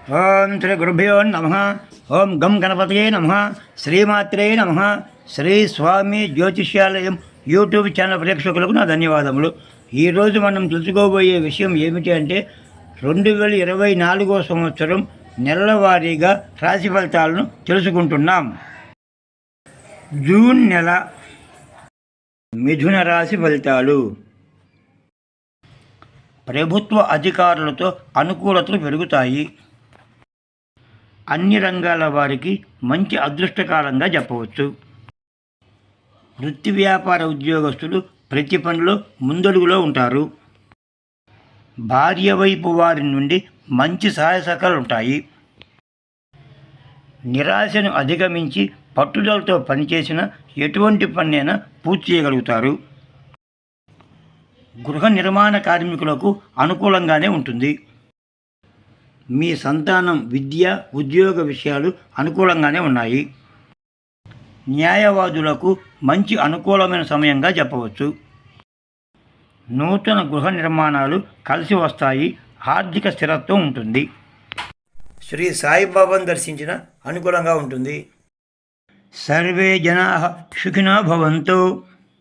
ఓం శ్రీ గురుభ్యో నమ. ఓం గం గణపతయే నమ. శ్రీమాత్రే నమ. శ్రీ స్వామి జ్యోతిష్యాలయం యూట్యూబ్ ఛానల్ ప్రేక్షకులకు నా ధన్యవాదములు. ఈరోజు మనం తెలుసుకోబోయే విషయం ఏమిటి అంటే 2024 సంవత్సరం నెలవారీగా రాశి ఫలితాలను తెలుసుకుంటున్నాం. జూన్ నెల మిథున రాశి ఫలితాలు. ప్రభుత్వ అధికారులతో అనుకూలతలు పెరుగుతాయి. అన్ని రంగాల వారికి మంచి అదృష్టకాలంగా చెప్పవచ్చు. వృత్తి వ్యాపార ఉద్యోగస్తులు ప్రతి పనిలో ముందడుగులో ఉంటారు. భార్య వైపు వారి నుండి మంచి సహాయ సహకారాలు ఉంటాయి. నిరాశను అధిగమించి పట్టుదలతో పనిచేసిన ఎటువంటి పనైనా పూర్తి చేయగలుగుతారు. గృహ నిర్మాణ కార్మికులకు అనుకూలంగానే ఉంటుంది. మీ సంతానం విద్య ఉద్యోగ విషయాలు అనుకూలంగానే ఉన్నాయి. న్యాయవాదులకు మంచి అనుకూలమైన సమయంగా చెప్పవచ్చు. నూతన గృహ నిర్మాణాలు కలిసి వస్తాయి. ఆర్థిక స్థిరత్వం ఉంటుంది. శ్రీ సాయిబాబాను దర్శించిన అనుకూలంగా ఉంటుంది. సర్వే జనాః సుఖినో భవంతు.